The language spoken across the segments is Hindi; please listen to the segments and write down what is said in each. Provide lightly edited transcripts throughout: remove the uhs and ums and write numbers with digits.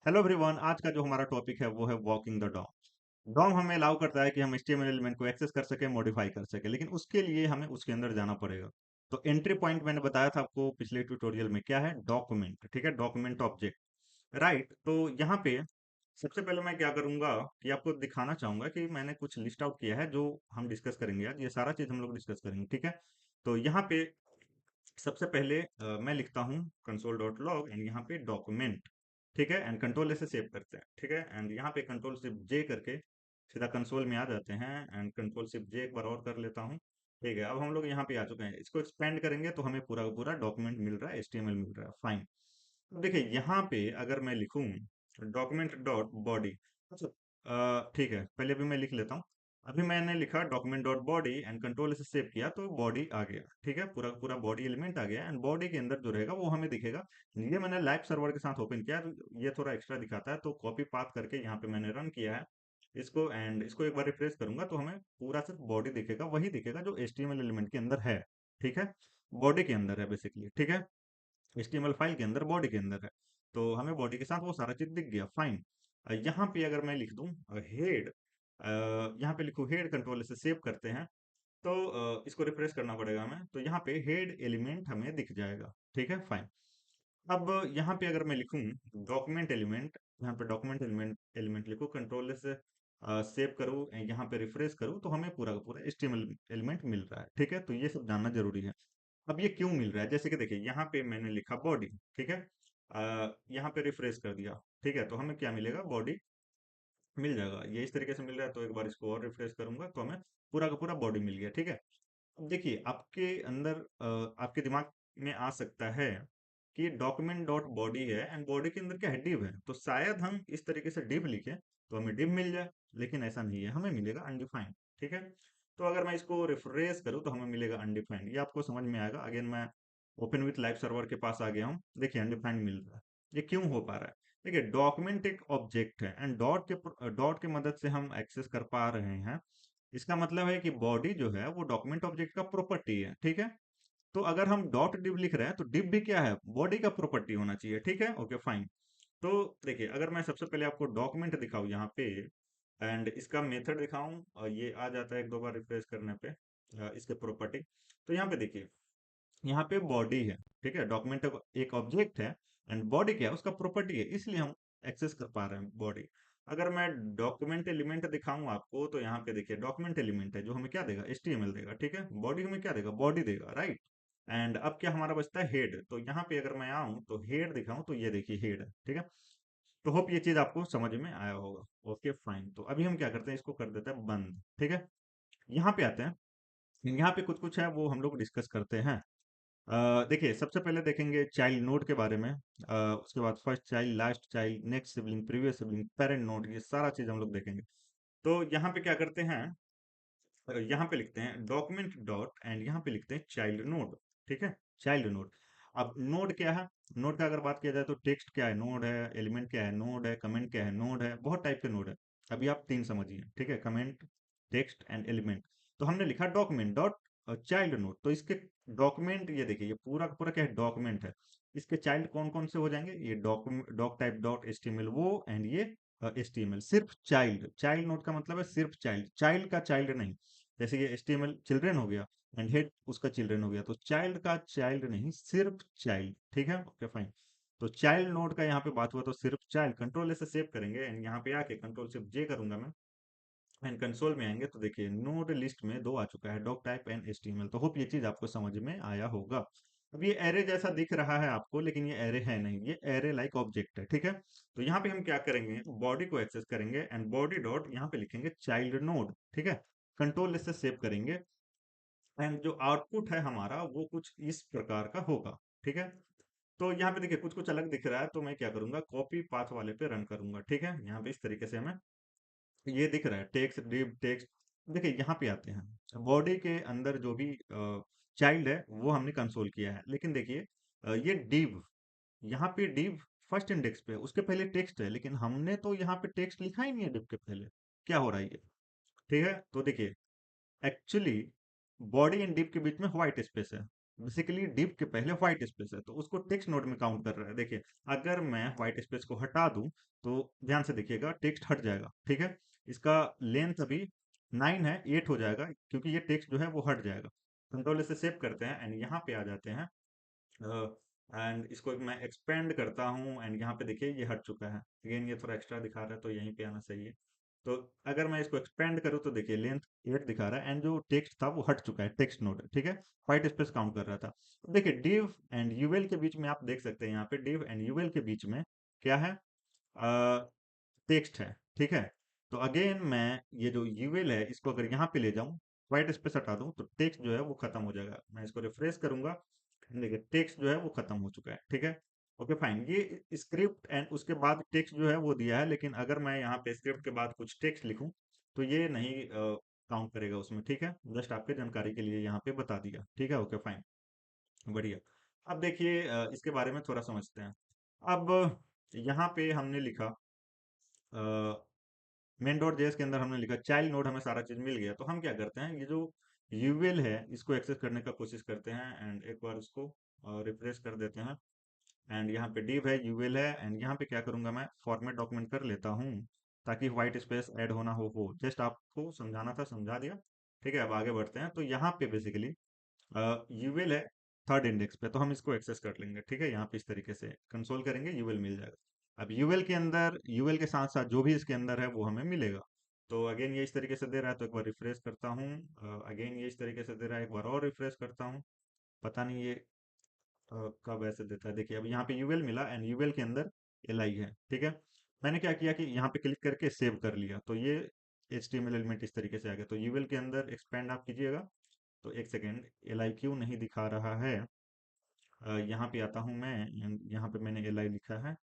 Hello everyone. आज का जो हमारा टॉपिक है वो है वॉकिंग द डॉग। डॉग हमें अलाउ करता है कि हम HTML एलिमेंट को एक्सेस कर सके, मॉडिफाई कर सके, लेकिन उसके लिए हमें उसके अंदर जाना पड़ेगा। तो एंट्री पॉइंट मैंने बताया था आपको पिछले ट्यूटोरियल में, क्या है? डॉक्यूमेंट। ठीक है, डॉक्यूमेंट ऑब्जेक्ट। राइट। तो यहाँ पे सबसे पहले मैं क्या करूंगा कि आपको दिखाना चाहूंगा कि मैंने कुछ लिस्ट आउट किया है जो हम डिस्कस करेंगे आज। ये सारा चीज हम लोग डिस्कस करेंगे। ठीक है। तो यहाँ पे सबसे पहले मैं लिखता हूँ कंसोल डॉट लॉग एंड यहाँ पे डॉक्यूमेंट। ठीक है, एंड कंट्रोल से सेव करते हैं। ठीक है, एंड यहाँ पे कंट्रोल शिफ्ट जे करके सीधा कंसोल में आ जाते हैं। एंड कंट्रोल शिफ्ट जे एक बार और कर लेता हूँ। ठीक है, अब हम लोग यहाँ पे आ चुके हैं। इसको एक्सपेंड करेंगे तो हमें पूरा का पूरा डॉक्यूमेंट मिल रहा है, HTML मिल रहा है। फाइन। अब देखिए यहाँ पे अगर मैं लिखूँ डॉक्यूमेंट डॉट बॉडी। अच्छा, ठीक है, पहले भी मैं लिख लेता हूँ। अभी मैंने लिखा document dot body and control से सेव किया तो बॉडी आ गया। ठीक है, पूरा पूरा बॉडी एलिमेंट आ गया एंड बॉडी के अंदर जो रहेगा वो हमें दिखेगा। ये मैंने लाइव सर्वर के साथ ओपन किया तो ये थोड़ा एक्स्ट्रा दिखाता है, तो कॉपी पाथ करके यहाँ पे मैंने रन किया है इसको। एंड इसको एक बार रिफ्रेश करूंगा तो हमें पूरा सिर्फ बॉडी दिखेगा, वही दिखेगा जो HTML एलिमेंट के अंदर है। ठीक है, बॉडी के अंदर है बेसिकली। ठीक है, HTML फाइल के अंदर बॉडी के अंदर है, तो हमें बॉडी के साथ वो सारा चीज दिख गया। फाइन। यहाँ पे अगर मैं लिख दूं हेड, यहाँ पे लिखूं हेड, कंट्रोल से सेव करते हैं तो इसको रिफ्रेश करना पड़ेगा हमें, तो यहाँ पे हेड एलिमेंट हमें दिख जाएगा। ठीक है, फाइन। अब यहाँ पे अगर मैं लिखूं डॉक्यूमेंट एलिमेंट, यहाँ पे डॉक्यूमेंट एलिमेंट एलिमेंट लिखूं, कंट्रोल से सेव करूँ, यहाँ पे रिफ्रेश करूँ तो हमें पूरा का पूरा HTML एलिमेंट मिल रहा है। ठीक है, तो ये सब जानना जरूरी है। अब ये क्यों मिल रहा है, जैसे कि देखिए यहाँ पे मैंने लिखा बॉडी। ठीक है, यहाँ पे रिफ्रेश कर दिया। ठीक है, तो हमें क्या मिलेगा? बॉडी मिल जाएगा। ये इस तरीके से मिल रहा है, तो एक बार इसको और रिफ्रेश करूंगा तो हमें पूरा का पूरा बॉडी मिल गया। ठीक है, अब देखिए आपके अंदर आपके दिमाग में आ सकता है कि डॉक्यूमेंट डॉट बॉडी है एंड बॉडी के अंदर क्या है? डिव है, तो शायद हम इस तरीके से डिव लिखें तो हमें डिव मिल जाए, लेकिन ऐसा नहीं है, हमें मिलेगा अनडिफाइंड। ठीक है, तो अगर मैं इसको रिफ्रेश करूं तो हमें मिलेगा अनडिफाइंड। ये आपको समझ में आएगा। अगेन मैं ओपन विथ लाइव सर्वर के पास आ गया हूँ। देखिए अनडिफाइंड मिल रहा है। ये क्यों हो पा रहा है? देखिए डॉक्यूमेंट एक ऑब्जेक्ट है एंड डॉट के मदद से हम एक्सेस कर पा रहे हैं। इसका मतलब है कि बॉडी जो है वो डॉक्यूमेंट ऑब्जेक्ट का प्रॉपर्टी है। ठीक है, तो अगर हम डॉट डिव लिख रहे हैं तो डिव भी क्या है? बॉडी का प्रॉपर्टी होना चाहिए। ठीक है, ओके फाइन। तो देखिए अगर मैं सबसे पहले आपको डॉक्यूमेंट दिखाऊं यहाँ पे एंड इसका मेथड दिखाऊं, और ये आ जाता है एक दो बार रिफ्रेश करने पे इसके प्रॉपर्टी। तो यहाँ पे देखिए, यहाँ पे बॉडी है। ठीक है, डॉक्यूमेंट एक ऑब्जेक्ट है एंड बॉडी क्या है? उसका प्रॉपर्टी है, इसलिए हम एक्सेस कर पा रहे हैं बॉडी। अगर मैं डॉक्यूमेंट एलिमेंट दिखाऊं आपको तो यहाँ पे देखिए डॉक्यूमेंट एलिमेंट है जो हमें क्या देगा? HTML देगा। ठीक है, बॉडी हमें क्या देगा? बॉडी देगा। राइट। एंड अब क्या हमारा बचता है? हेड। तो यहाँ पे अगर मैं आऊं तो हेड दिखाऊं तो ये देखिए हेड है। ठीक है, तो होप ये चीज आपको समझ में आया होगा। ओके फाइन, तो अभी हम क्या करते हैं, इसको कर देते हैं बंद। ठीक है, यहाँ पे आते हैं। यहाँ पे कुछ कुछ है वो हम लोग डिस्कस करते हैं। देखिए सबसे पहले देखेंगे चाइल्ड नोड के बारे में। उसके बाद first child, last child, next sibling, previous sibling, parent node, ये सारा चीज हम लोग देखेंगे। तो यहाँ पे क्या करते हैं, यहाँ पे लिखते हैं डॉक्यूमेंट डॉट एंड यहाँ पे लिखते हैं चाइल्ड नोड। ठीक है, चाइल्ड नोड। अब नोड क्या है? नोड का अगर बात किया जाए तो टेक्स्ट क्या है? नोड है। एलिमेंट क्या है? नोड है। कमेंट क्या है? नोड है। बहुत टाइप के नोड है। अभी आप तीन समझिए। ठीक है, कमेंट, टेक्स्ट एंड एलिमेंट। तो हमने लिखा डॉक्यूमेंट डॉट चाइल्ड नोड, तो इसके डॉक्यूमेंट, ये देखिए ये पूरा का पूरा क्या है? डॉक्यूमेंट है। इसके चाइल्ड कौन कौन से हो जाएंगे? ये document doc type dot HTML वो, एंड ये HTML। सिर्फ चाइल्ड, चाइल्ड नोड का मतलब है सिर्फ चाइल्ड, चाइल्ड का चाइल्ड नहीं। जैसे ये HTML चिल्ड्रन हो गया एंड हेड उसका चिल्ड्रन हो गया, तो चाइल्ड का चाइल्ड नहीं, सिर्फ चाइल्ड। ठीक है, ओके फाइन। तो चाइल्ड नोड का यहाँ पे बात हुआ तो सिर्फ चाइल्ड। कंट्रोल से सेव करेंगे एंड यहाँ पे आके कंट्रोल शिफ्ट जे करूंगा मैं एंड कंसोल में आएंगे तो देखिए नोड लिस्ट में दो आ चुका है, डॉक टाइप एंड HTML। तो होप ये चीज आपको समझ में आया होगा। अब ये एरे जैसा दिख रहा है आपको, लेकिन ये एरे है नहीं, ये एरे लाइक ऑब्जेक्ट है। ठीक है, तो यहाँ पे हम क्या करेंगे? बॉडी को एक्सेस करेंगे एंड बॉडी डॉट यहाँ पे लिखेंगे चाइल्ड नोड। ठीक है, कंट्रोल से सेव करेंगे एंड जो आउटपुट है हमारा वो कुछ इस प्रकार का होगा। ठीक है, तो यहाँ पे देखिए कुछ कुछ अलग दिख रहा है, तो मैं क्या करूंगा? कॉपी पाथ वाले पे रन करूंगा। ठीक है, यहाँ पे इस तरीके से हमें ये दिख रहा है टेक्स्ट डिव टेक्स्ट। देखिए यहाँ पे आते हैं, बॉडी के अंदर जो भी चाइल्ड है वो हमने कंसोल किया है, लेकिन देखिए ये डिव, यहाँ पे डिव फर्स्ट इंडेक्स पे है, उसके पहले टेक्स्ट है, लेकिन हमने तो यहाँ पे टेक्स्ट लिखा ही नहीं है डिव के पहले। क्या हो रहा है ये? ठीक है, तो देखिए एक्चुअली बॉडी एंड डिव के बीच में व्हाइट स्पेस है। बेसिकली div के पहले व्हाइट स्पेस है तो उसको टेक्स्ट नोड में काउंट कर रहा है। देखिए, अगर मैं व्हाइट स्पेस को हटा दूं तो ध्यान से देखिएगा टेक्स्ट हट जाएगा, ठीक है। इसका लेंथ अभी 9 है, 8 हो जाएगा क्योंकि ये टेक्स्ट जो है वो हट जाएगा। कंट्रोल से सेव करते हैं एंड यहाँ पे आ जाते हैं एंड इसको मैं एक्सपेंड करता हूँ एंड यहाँ पे देखिए ये हट चुका है। अगेन ये थोड़ा एक्स्ट्रा दिखा रहा है तो यहीं पे आना सही है। तो अगर मैं इसको एक्सपेंड करूँ तो देखिए लेंथ 8 दिखा रहा है एंड जो टेक्स्ट था वो हट चुका है, टेक्स्ट नोड, ठीक है। व्हाइट स्पेस काउंट कर रहा था। तो देखिए डिव एंड यूएल के बीच में आप देख सकते हैं, यहाँ पे डिव एंड यूएल के बीच में क्या है, टेक्स्ट है, ठीक है। तो अगेन मैं ये जो यूएल है इसको अगर यहाँ पे ले जाऊं, व्हाइट स्पेस हटा दूं तो टेक्स्ट जो है वो खत्म हो जाएगा। मैं इसको रिफ्रेश करूंगा, देखिए टेक्स्ट जो है वो खत्म हो चुका है, ठीक है। ओके फाइन, ये स्क्रिप्ट एंड उसके बाद टेक्स्ट जो है वो दिया है, लेकिन अगर मैं यहाँ पे स्क्रिप्ट के बाद कुछ टेक्स्ट लिखूं तो ये नहीं काउंट करेगा उसमें, ठीक है। जस्ट आपके जानकारी के लिए यहाँ पे बता दिया, ठीक है। ओके फाइन, बढ़िया। अब देखिए इसके बारे में थोड़ा समझते हैं। अब यहाँ पे हमने लिखा मेन डॉट जेएस के अंदर हमने लिखा चाइल्ड नोड, हमें सारा चीज मिल गया। तो हम क्या करते हैं, ये जो यूएल है इसको एक्सेस करने का कोशिश करते हैं एंड एक बार उसको रिफ्रेश कर देते हैं एंड यहाँ पे div है, यूएल है एंड यहाँ पे क्या करूंगा मैं फॉर्मेट डॉक्यूमेंट कर लेता हूँ ताकि व्हाइट स्पेस ऐड होना हो। जस्ट आपको समझाना था, समझा दिया, ठीक है। अब आगे बढ़ते हैं। तो यहाँ पे बेसिकली यूएल है थर्ड इंडेक्स पे, तो हम इसको एक्सेस कर लेंगे, ठीक है। यहाँ पे इस तरीके से कंसोल करेंगे, यूएल मिल जाएगा। अब यूएल के अंदर, यूएल के साथ साथ जो भी इसके अंदर है वो हमें मिलेगा। तो अगेन ये इस तरीके से दे रहा है, तो एक बार रिफ्रेश करता हूँ। अगेन ये इस तरीके से दे रहा है, एक बार और रिफ्रेश करता हूँ। पता नहीं ये कब ऐसे देता है। देखिए अब यहाँ पे यूएल मिला एंड यूएल के अंदर एल आई है, ठीक है। मैंने क्या किया कि यहाँ पे क्लिक करके सेव कर लिया, तो ये HTML एलिमेंट इस तरीके से आ गया। तो यूएल के अंदर एक्सपेंड आप कीजिएगा। तो एक सेकेंड, एल आई क्यों नहीं दिखा रहा है, यहाँ पे आता हूँ मैं यहाँ पे मैंने एल आई लिखा है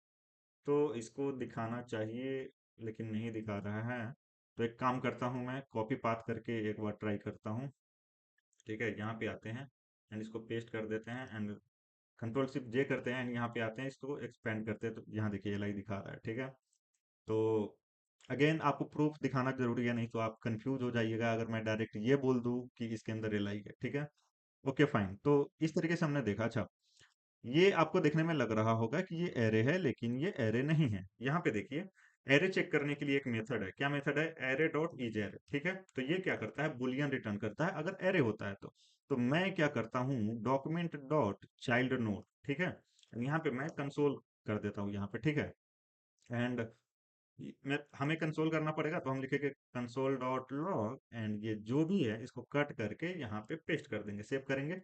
तो इसको दिखाना चाहिए लेकिन नहीं दिखा रहा है। तो एक काम करता हूँ, मैं कॉपी पाथ करके एक बार ट्राई करता हूँ, ठीक है। यहाँ पे आते हैं एंड इसको पेस्ट कर देते हैं एंड कंट्रोल शिफ्ट जे करते हैं एंड यहाँ पे आते हैं, इसको एक्सपेंड करते हैं। तो यहाँ देखिए एल आई दिखा रहा है, ठीक है। तो अगेन आपको प्रूफ दिखाना जरूरी है, नहीं तो आप कंफ्यूज हो जाइएगा अगर मैं डायरेक्ट ये बोल दूं कि इसके अंदर एल आई है, ठीक है। ओके फाइन, तो इस तरीके से हमने देखा। अच्छा, ये आपको देखने में लग रहा होगा कि ये एरे है, लेकिन ये एरे नहीं है। यहाँ पे देखिए, एरे चेक करने के लिए एक मेथड है। क्या मेथड है, एरे डॉट इज एरे, ठीक है। तो ये क्या करता है, बुलियन रिटर्न करता है अगर एरे होता है तो मैं क्या करता हूँ, डॉक्यूमेंट डॉट चाइल्ड नोड, ठीक है। यहाँ पे मैं कंसोल कर देता हूँ यहाँ पे, ठीक है। एंड मैं हमें कंसोल करना पड़ेगा तो हम लिखेंगे कंसोल डॉट लॉग एंड ये जो भी है इसको कट करके यहाँ पे पेस्ट कर देंगे, सेव करेंगे।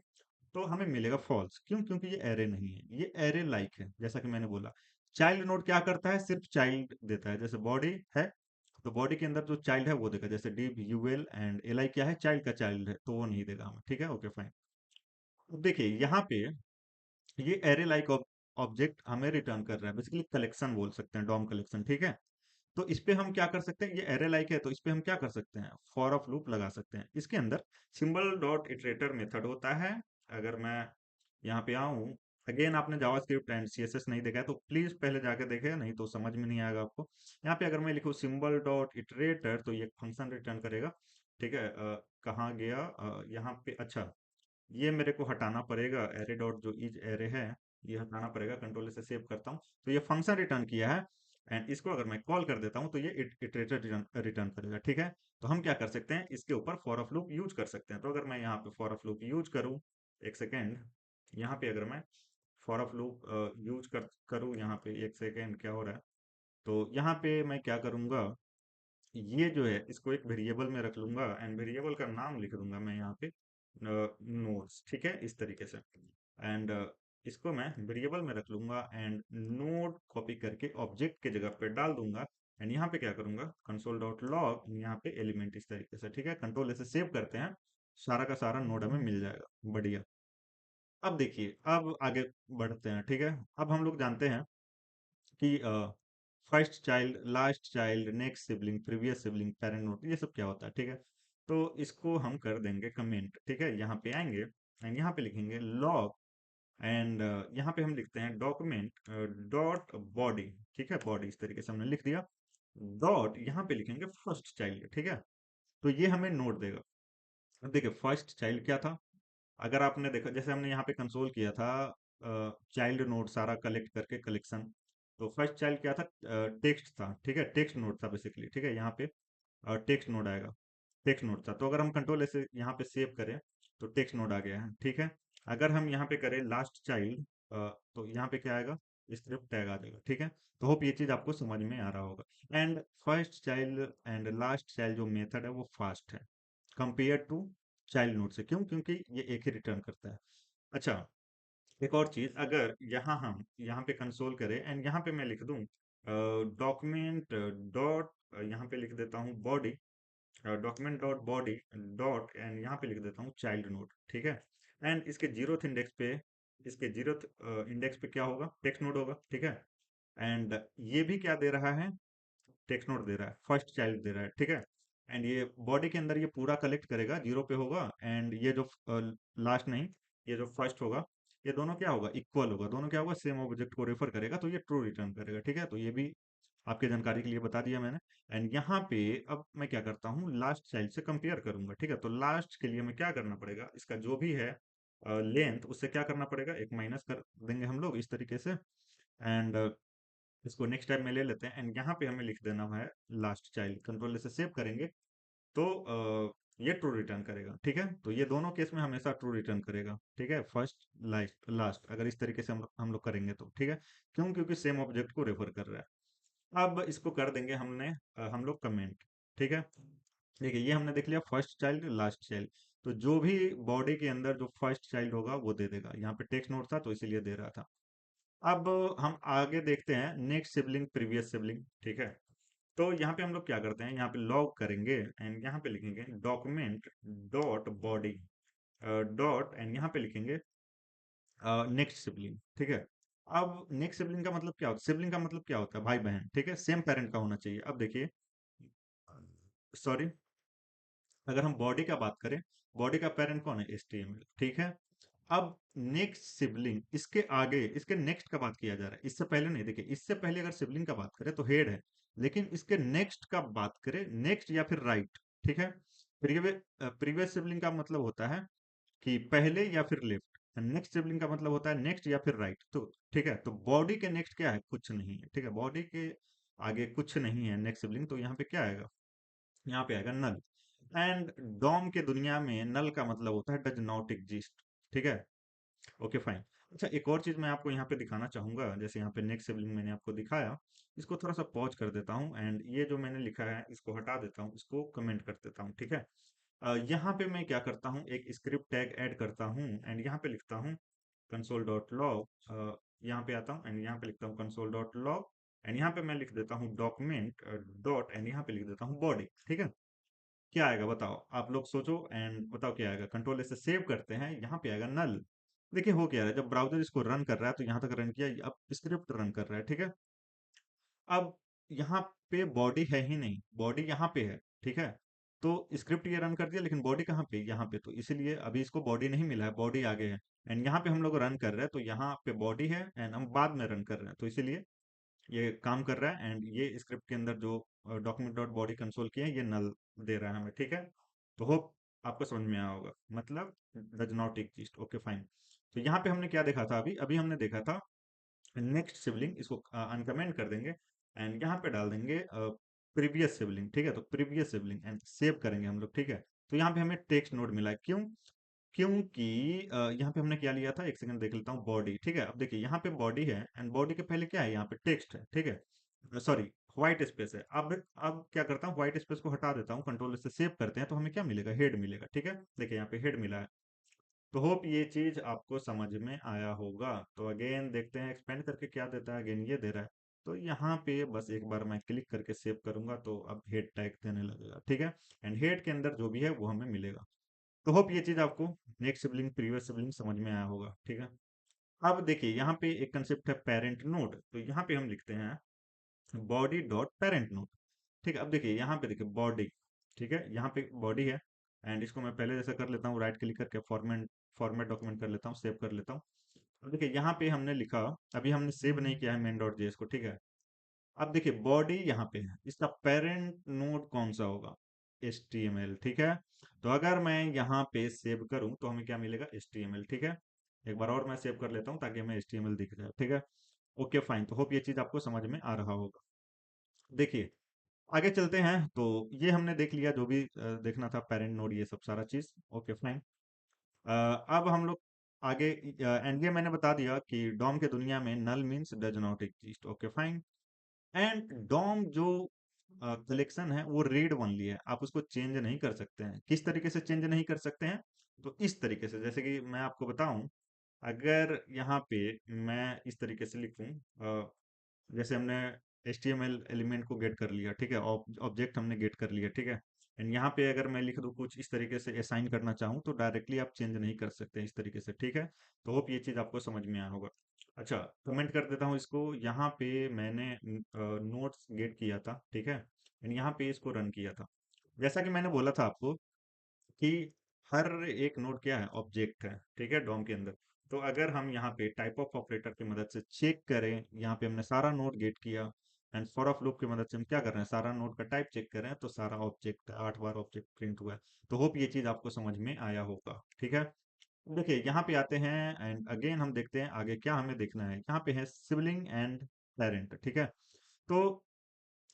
तो हमें मिलेगा फॉल्स, क्यों, क्योंकि ये एरे नहीं है, ये एरे लाइक है। जैसा कि मैंने बोला, चाइल्ड नोड क्या करता है, सिर्फ चाइल्ड देता है। जैसे बॉडी है तो बॉडी के अंदर जो चाइल्ड है वो देगा, जैसे div UL and L I क्या है, चाइल्ड का चाइल्ड है, तो वो नहीं देगा हमें, ठीक है। ओके फाइन, अब देखिए यहाँ पे ये एरे लाइक ऑब्जेक्ट हमें रिटर्न कर रहा है, बेसिकली कलेक्शन बोल सकते हैं, डॉम कलेक्शन, ठीक है। तो इस पे हम क्या कर सकते हैं, ये एरे लाइक है तो इस पे हम क्या कर सकते हैं, फॉर ऑफ लूप लगा सकते हैं। इसके अंदर सिंबल डॉट इटरेटर मेथड होता है। अगर मैं यहाँ पे आऊँ, अगेन आपने जावास्क्रिप्ट एंड सीएसएस नहीं देखा है तो प्लीज पहले जाके देखें, नहीं तो समझ में नहीं आएगा आपको। यहाँ पे अगर मैं लिखूँ सिंबल डॉट इटरेटर तो ये फंक्शन रिटर्न करेगा, ठीक है। कहाँ गया, यहाँ पे, अच्छा, ये मेरे को हटाना पड़ेगा, एरे डॉट जो इज एरे है ये हटाना पड़ेगा। कंट्रोल से सेव करता हूँ तो ये फंक्शन रिटर्न किया है एंड इसको अगर मैं कॉल कर देता हूँ तो ये इटरेटर रिटर्न करेगा, ठीक है। तो हम क्या कर सकते हैं, इसके ऊपर फॉर ऑफ लूप यूज कर सकते हैं। तो अगर मैं यहाँ पे फॉर ऑफ लूप यूज करूँ, एक सेकेंड, यहाँ पे अगर मैं फॉर ऑफ लूप यूज करूँ, यहाँ पे एक सेकेंड, क्या हो रहा है, तो यहाँ पे मैं क्या करूँगा, ये जो है इसको एक वेरिएबल में रख लूंगा एंड वेरिएबल का नाम लिख दूंगा मैं यहाँ पे नोड्स, ठीक है, इस तरीके से। एंड इसको मैं वेरिएबल में रख लूंगा एंड नोड कॉपी करके ऑब्जेक्ट के जगह पे डाल दूंगा एंड यहाँ पे क्या करूंगा, कंसोल डॉट लॉग, यहाँ पे एलिमेंट इस तरीके से, ठीक है। कंट्रोल ऐसे सेव करते हैं, सारा का सारा नोड हमें मिल जाएगा, बढ़िया। अब देखिए, अब आगे बढ़ते हैं, ठीक है। अब हम लोग जानते हैं कि first child, last child, next sibling, previous sibling, parent note, ये सब क्या होता है, ठीक है। तो इसको हम कर देंगे कमेंट, ठीक है। यहाँ पे आएंगे एंड यहाँ पे लिखेंगे लॉग एंड यहाँ पे हम लिखते हैं डॉक्यूमेंट डॉट बॉडी, ठीक है। बॉडी इस तरीके से हमने लिख दिया, डॉट यहाँ पे लिखेंगे फर्स्ट चाइल्ड, ठीक है। तो ये हमें नोट देगा। अब देखिए फर्स्ट चाइल्ड क्या था, अगर आपने देखा, जैसे हमने यहाँ पे कंसोल किया था चाइल्ड नोड सारा कलेक्ट करके कलेक्शन। तो फर्स्ट चाइल्ड क्या था, टेक्स्ट था, ठीक है, टेक्स्ट नोड था बेसिकली, ठीक है, यहाँ पे टेक्स्ट नोड आएगा, टेक्स्ट नोड था। तो अगर हम कंट्रोल ऐसे यहाँ पे सेव करें तो टेक्स्ट नोड आ गया है, ठीक है। अगर हम यहाँ पे करें लास्ट चाइल्ड, तो यहाँ पे क्या आएगा, स्क्रिप्ट टैग आ जाएगा, ठीक है। तो होप ये चीज आपको समझ में आ रहा होगा। And first child and last child जो मेथड है वो फास्ट है कंपेयर टू चाइल्ड नोड से। क्यों? क्योंकि ये एक ही रिटर्न करता है। अच्छा, एक और चीज, अगर यहाँ हम यहाँ पे कंसोल करें एंड यहाँ पे मैं लिख दूं डॉक्यूमेंट डॉट, यहाँ पे लिख देता हूँ body, document dot body dot, and यहाँ पे लिख देता हूँ चाइल्ड नोड, ठीक है। एंड इसके जीरोथ इंडेक्स पे, इसके जीरोथ इंडेक्स पे क्या होगा, टेक्स्ट नोड होगा, ठीक है। एंड ये भी क्या दे रहा है, टेक्स्ट नोड दे रहा है, फर्स्ट चाइल्ड दे रहा है, ठीक है। एंड ये बॉडी के अंदर ये पूरा कलेक्ट करेगा, जीरो पे होगा। एंड ये जो लास्ट नहीं, ये जो फर्स्ट होगा, ये दोनों क्या होगा, इक्वल होगा, दोनों क्या होगा, सेम ऑब्जेक्ट को रेफर करेगा, तो ये ट्रू रिटर्न करेगा, ठीक है। तो ये भी आपके जानकारी के लिए बता दिया मैंने। एंड यहाँ पे अब मैं क्या करता हूँ, लास्ट चाइल्ड से कंपेयर करूंगा, ठीक है। तो लास्ट के लिए मैं क्या करना पड़ेगा, इसका जो भी है लेंथ, उससे क्या करना पड़ेगा, एक माइनस कर देंगे हम लोग इस तरीके से। एंड इसको नेक्स्ट टाइम में ले लेते हैं। एंड यहाँ पे हमें लिख देना है लास्ट चाइल्ड, कंट्रोल से सेव करेंगे तो ये ट्रू रिटर्न करेगा, ठीक है। तो ये दोनों केस में हमेशा ट्रू रिटर्न करेगा, ठीक है, फर्स्ट लास्ट लास्ट, अगर इस तरीके से हम लोग करेंगे तो, ठीक है। क्यों? क्योंकि सेम ऑब्जेक्ट को रेफर कर रहा है। अब इसको कर देंगे हमने हम लोग कमेंट, ठीक है। देखिए ये हमने देख लिया फर्स्ट चाइल्ड लास्ट चाइल्ड। तो जो भी बॉडी के अंदर जो फर्स्ट चाइल्ड होगा वो दे देगा, यहाँ पे टेक्स्ट नोट था तो इसीलिए दे रहा था। अब हम आगे देखते हैं नेक्स्ट सिबलिंग प्रीवियस सिबलिंग, ठीक है। तो यहाँ पे हम लोग क्या करते हैं, यहाँ पे लॉग करेंगे एंड यहाँ पे लिखेंगे document dot body dot, and यहाँ पे लिखेंगे नेक्स्ट सिबलिंग, ठीक है। अब नेक्स्ट सिबलिंग का मतलब क्या होता है, सिबलिंग का मतलब क्या होता है, भाई बहन, ठीक है, सेम पेरेंट का होना चाहिए। अब देखिए, सॉरी, अगर हम बॉडी का बात करें, बॉडी का पेरेंट कौन है, HTML, ठीक है। अब नेक्स्ट सिबलिंग, इसके आगे इसके नेक्स्ट का बात किया जा रहा है, इससे पहले नहीं। देखिए इससे पहले अगर सिबलिंग का बात करें तो हेड है, लेकिन इसके नेक्स्ट का बात करें, नेक्स्ट या फिर राइट, ठीक है। प्रीवियस सिबलिंग का मतलब होता है कि पहले या फिर लेफ्ट, नेक्स्ट सिबलिंग का मतलब होता है नेक्स्ट या फिर राइट। तो ठीक है, तो बॉडी के नेक्स्ट क्या है, कुछ नहीं है, ठीक है, बॉडी के आगे कुछ नहीं है नेक्स्ट सिबलिंग, तो यहाँ पे क्या आएगा, यहाँ पे आएगा नल। एंड डॉम के दुनिया में नल का मतलब होता है डज नॉट एग्जिस्ट, ठीक है। Okay fine. अच्छा, एक और चीज मैं आपको यहाँ पे दिखाना चाहूंगा, जैसे यहाँ पे नेक्स्ट सिबलिंग मैंने आपको दिखाया, इसको थोड़ा सा पॉज कर देता हूँ एंड ये जो मैंने लिखा है इसको हटा देता हूँ, इसको कमेंट कर देता हूँ, ठीक है। यहाँ पे मैं क्या करता हूँ, एक स्क्रिप्ट टैग ऐड करता हूँ एंड यहाँ पे लिखता हूँ कंसोल डॉट लॉग, यहाँ पे आता हूँ एंड यहाँ पे लिखता हूँ कंसोल डॉट लॉग, एंड यहाँ पे मैं लिख देता हूँ डॉक्यूमेंट डॉट, एंड यहाँ पे लिख देता हूँ बॉडी, ठीक है। क्या आएगा बताओ, आप लोग सोचो एंड बताओ क्या आएगा। कंट्रोल से सेव करते हैं, यहाँ पे आएगा नल। देखिए हो क्या रहा है, जब ब्राउजर इसको रन कर रहा है तो यहाँ तक रन किया, अब स्क्रिप्ट रन कर रहा है, ठीक है। अब यहाँ पे बॉडी है ही नहीं, बॉडी यहाँ पे है, ठीक है। तो स्क्रिप्ट ये रन कर दिया लेकिन बॉडी कहाँ पे, यहाँ पे, तो इसीलिए अभी इसको बॉडी नहीं मिला है, बॉडी आगे है। एंड यहाँ पे हम लोग रन कर रहे हैं तो यहाँ पे बॉडी है एंड हम बाद में रन कर रहे हैं, तो इसीलिए ये काम कर रहा है। एंड ये स्क्रिप्ट के अंदर जो डॉक्यूमेंट डॉट बॉडी कंसोल किया है ये नल दे रहा है हमें, ठीक है। तो होप आपको समझ में आया होगा, मतलब does not exist, okay fine. तो यहाँ पे हमने क्या देखा था, अभी अभी हमने देखा था नेक्स्ट सिबलिंग, इसको अनकमेंट कर देंगे एंड यहाँ पे डाल देंगे प्रीवियस सिबलिंग, ठीक है। तो प्रीवियस सिबलिंग एंड सेव करेंगे हम लोग, ठीक है। तो यहाँ पे हमें टेक्स्ट नोड मिला है, क्यों? क्योंकि यहाँ पे हमने क्या लिया था, एक सेकंड देख लेता हूँ, बॉडी, ठीक है। अब देखिए यहाँ पे बॉडी है एंड बॉडी के पहले क्या है, यहाँ पे टेक्स्ट है, ठीक है, सॉरी व्हाइट स्पेस है। अब क्या करता हूँ, व्हाइट स्पेस को हटा देता हूँ, कंट्रोल से सेव करते हैं, तो हमें क्या मिलेगा, हेड मिलेगा, ठीक है। देखिए यहाँ पे हेड मिला है। तो होप ये चीज आपको समझ में आया होगा। तो अगेन देखते हैं एक्सपेंड करके क्या देता है, अगेन ये दे रहा है। तो यहाँ पे बस एक बार मैं क्लिक करके सेव करूंगा तो अब हेड टैग देने लगेगा, ठीक है। एंड हेड के अंदर जो भी है वो हमें मिलेगा। तो होप ये चीज आपको नेक्स्ट सिबलिंग प्रीवियस सिबलिंग समझ में आया होगा, ठीक है। अब देखिए यहाँ पे एक कंसेप्ट है पेरेंट नोड, तो यहाँ पे हम लिखते हैं बॉडी डॉट पेरेंट नोड, ठीक है। अब देखिए यहाँ पे देखिए बॉडी, ठीक है, यहाँ पे बॉडी है एंड इसको मैं पहले जैसा कर लेता हूँ, राइट क्लिक करके फॉर्मेट फॉर्मेट डॉक्यूमेंट कर लेता हूँ, सेव कर लेता हूँ। अब देखिए यहाँ पे हमने लिखा, अभी हमने सेव नहीं किया है मेन डॉट जेएस को, ठीक है। अब देखिए बॉडी यहाँ पे है, इसका पेरेंट नोड कौन सा होगा, HTML, ठीक है। तो अगर मैं यहाँ पे सेव करूँ तो हमें क्या मिलेगा, HTML, ठीक है। एक बार और मैं सेव कर लेता हूँ ताकि हमें HTML दिख जाए, ठीक है। ओके फाइन, तो होप ये चीज आपको समझ में आ रहा होगा। देखिए आगे चलते हैं। तो ये हमने देख लिया जो भी देखना था, पेरेंट नोड, ये सब सारा चीज, ओके फाइन। अब हम लोग आगे, एंड ये मैंने बता दिया कि डॉम के दुनिया में null means does not exist, okay fine. And DOM जो कलेक्शन है वो रीड ओनली है, आप उसको चेंज नहीं कर सकते हैं। किस तरीके से चेंज नहीं कर सकते हैं, तो इस तरीके से, जैसे कि मैं आपको बताऊं, अगर यहाँ पे मैं इस तरीके से लिखूं, जैसे हमने HTML एलिमेंट को गेट कर लिया, ठीक है, ऑब्जेक्ट हमने गेट कर लिया, ठीक है। एंड यहाँ पे अगर मैं लिख दूं कुछ इस तरीके से असाइन करना चाहूँ तो डायरेक्टली आप चेंज नहीं कर सकते इस तरीके से, ठीक है। तो होप ये चीज आपको समझ में आया होगा। अच्छा, कमेंट कर देता हूँ इसको। यहाँ पे मैंने नोट्स गेट किया था, ठीक है। एंड यहाँ पे इसको रन किया था। जैसा कि मैंने बोला था आपको कि हर एक नोड क्या है, ऑब्जेक्ट है, ठीक है, डॉम के अंदर। तो अगर हम यहाँ पे टाइप ऑफ ऑपरेटर की मदद से चेक करें, यहाँ पे हमने सारा नोड गेट किया, एंड फॉर ऑफ लूप की मदद से हम क्या कर रहे हैं, सारा नोड का टाइप चेक कर रहे हैं, तो सारा ऑब्जेक्ट 8 बार ऑब्जेक्ट प्रिंट हुआ है। तो होप ये चीज आपको समझ में आया होगा, ठीक है। देखिए यहाँ पे आते हैं एंड अगेन हम देखते हैं आगे क्या हमें देखना है। यहाँ पे है सिबलिंग एंड पेरेंट, ठीक है। तो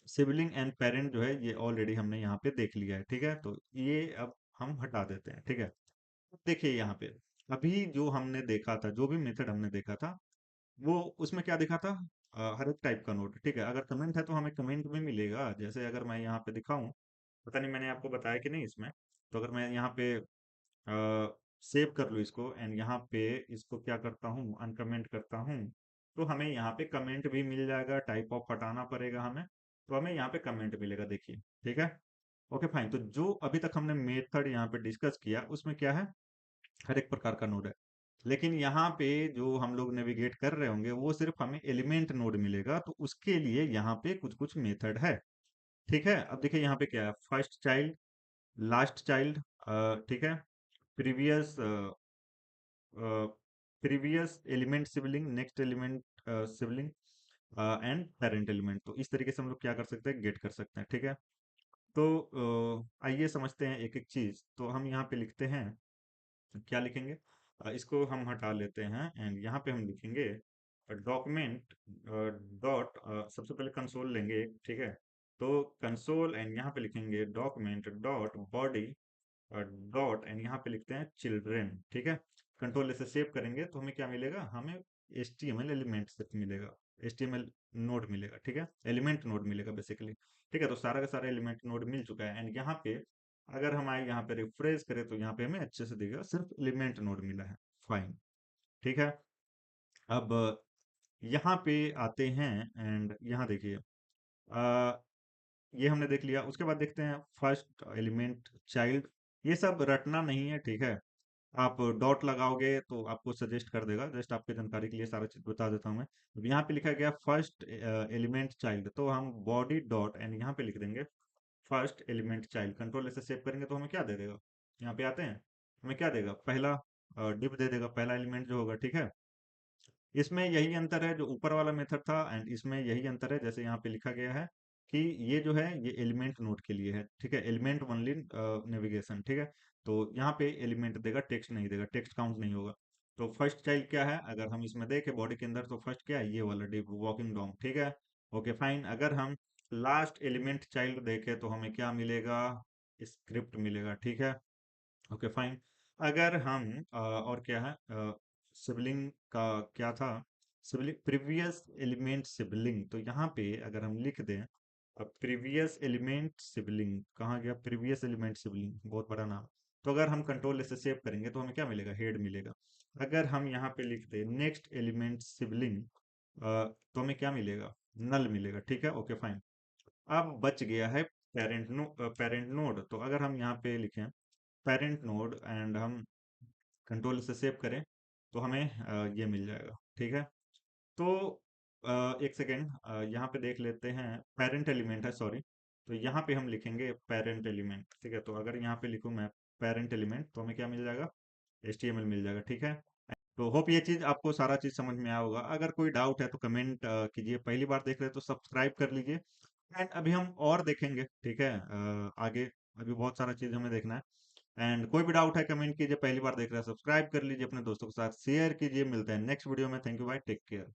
सिबलिंग एंड पेरेंट जो है ये ऑलरेडी हमने यहाँ पे देख लिया है, ठीक है। तो ये अब हम हटा देते हैं, ठीक है। देखिए यहाँ पे अभी जो हमने देखा था, जो भी मेथड हमने देखा था, वो उसमें क्या देखा था, हर एक टाइप का नोड, ठीक है। अगर कमेंट है तो हमें कमेंट में मिलेगा। जैसे अगर मैं यहाँ पे दिखाऊं, पता नहीं मैंने आपको बताया कि नहीं इसमें, तो अगर मैं यहाँ पे सेव कर लूँ इसको एंड यहाँ पे इसको क्या करता हूँ, अनकमेंट करता हूँ, तो हमें यहाँ पे कमेंट भी मिल जाएगा। टाइप ऑफ हटाना पड़ेगा हमें, तो हमें यहाँ पे कमेंट मिलेगा, देखिए, ठीक है। ओके फाइन, तो जो अभी तक हमने मेथड यहाँ पे डिस्कस किया उसमें क्या है, हर एक प्रकार का नोड है। लेकिन यहाँ पे जो हम लोग नेविगेट कर रहे होंगे वो सिर्फ हमें एलिमेंट नोड मिलेगा, तो उसके लिए यहाँ पे कुछ कुछ मेथड है, ठीक है। अब देखिए यहाँ पे क्या है, फर्स्ट चाइल्ड, लास्ट चाइल्ड, ठीक है, previous previous element sibling, next element sibling, and parent element. तो इस तरीके से हम लोग क्या कर सकते हैं, गेट कर सकते हैं, ठीक है। तो आइए समझते हैं एक एक चीज। तो हम यहाँ पे लिखते हैं, क्या लिखेंगे, इसको हम हटा लेते हैं एंड यहाँ पे हम लिखेंगे डॉक्यूमेंट डॉट, सबसे पहले कंसोल लेंगे, ठीक है। तो कंसोल एंड यहाँ पे लिखेंगे document dot body dot, and यहाँ पे लिखते हैं चिल्ड्रेन, ठीक है। कंट्रोल से सेव करेंगे तो हमें क्या मिलेगा, हमें HTML एलिमेंट सेट मिलेगा, HTML नोड मिलेगा, ठीक है, एलिमेंट नोड मिलेगा बेसिकली, ठीक है। तो सारा का सारा एलिमेंट नोड मिल चुका है एंड यहाँ पे अगर हम आए यहाँ पे रिफ्रेश करें तो यहाँ पे हमें अच्छे से दिखेगा, सिर्फ एलिमेंट नोड मिला है, फाइन, ठीक है। अब यहाँ पे आते हैं एंड यहाँ देखिए, ये हमने देख लिया। उसके बाद देखते हैं फर्स्ट एलिमेंट चाइल्ड, ये सब रटना नहीं है, ठीक है। आप डॉट लगाओगे तो आपको सजेस्ट कर देगा, जस्ट आपकी जानकारी के लिए सारा चीज बता देता हूँ मैं। अब यहाँ पे लिखा गया फर्स्ट एलिमेंट चाइल्ड, तो हम बॉडी डॉट एंड यहाँ पे लिख देंगे फर्स्ट एलिमेंट चाइल्ड। कंट्रोल से सेव करेंगे तो हमें क्या दे देगा, यहाँ पे आते हैं, हमें क्या देगा, पहला डिव दे देगा, पहला एलिमेंट जो होगा, ठीक है। इसमें यही अंतर है जो ऊपर वाला मेथड था एंड इसमें यही अंतर है, जैसे यहाँ पे लिखा गया है कि ये जो है ये एलिमेंट नोड के लिए है, ठीक है, एलिमेंट ओनली नेविगेशन, ठीक है। तो यहाँ पे एलिमेंट देगा, टेक्स्ट नहीं देगा, टेक्स्ट काउंट नहीं होगा। तो फर्स्ट चाइल्ड क्या है, अगर हम इसमें देखें बॉडी के अंदर, तो फर्स्ट क्या है, ये वाला डिव वॉकिंग डॉग, ठीक है। ओके फाइन, अगर हम लास्ट एलिमेंट चाइल्ड देखें तो हमें क्या मिलेगा, स्क्रिप्ट मिलेगा, ठीक है। ओके फाइन, अगर हम और क्या है, सिबलिंग का क्या था, सिबलिंग प्रीवियस एलिमेंट सिबलिंग, तो यहाँ पे अगर हम लिख दें अब प्रीवियस एलिमेंट सिबलिंग, कहाँ गया, प्रीवियस एलिमेंट सिबलिंग, बहुत बड़ा नाम। तो अगर हम कंट्रोल से सेव करेंगे तो हमें क्या मिलेगा, हेड मिलेगा। अगर हम यहाँ पे लिख दें नेक्स्ट एलिमेंट सिबलिंग, तो हमें क्या मिलेगा, नल मिलेगा, ठीक है। ओके फाइन, अब बच गया है पेरेंट नोड। तो अगर हम यहाँ पे लिखें पेरेंट नोड एंड हम कंट्रोल से सेव करें तो हमें ये मिल जाएगा, ठीक है। तो एक सेकेंड, यहाँ पे देख लेते हैं, पेरेंट एलिमेंट है, सॉरी। तो यहाँ पे हम लिखेंगे पेरेंट एलिमेंट, ठीक है। तो अगर यहाँ पे लिखूँ मैं पेरेंट एलिमेंट तो हमें क्या मिल जाएगा, HTML मिल जाएगा, ठीक है। तो होप ये चीज आपको सारा चीज समझ में आया होगा। अगर कोई डाउट है तो कमेंट कीजिए, पहली बार देख रहे हैं तो सब्सक्राइब कर लीजिए एंड अभी हम और देखेंगे, ठीक है, आगे अभी बहुत सारा चीज़ हमें देखना है। एंड कोई भी डाउट है कमेंट कीजिए, पहली बार देख रहे हैं सब्सक्राइब कर लीजिए, अपने दोस्तों के साथ शेयर कीजिए। मिलते हैं नेक्स्ट वीडियो में। Thank you, bye, take care.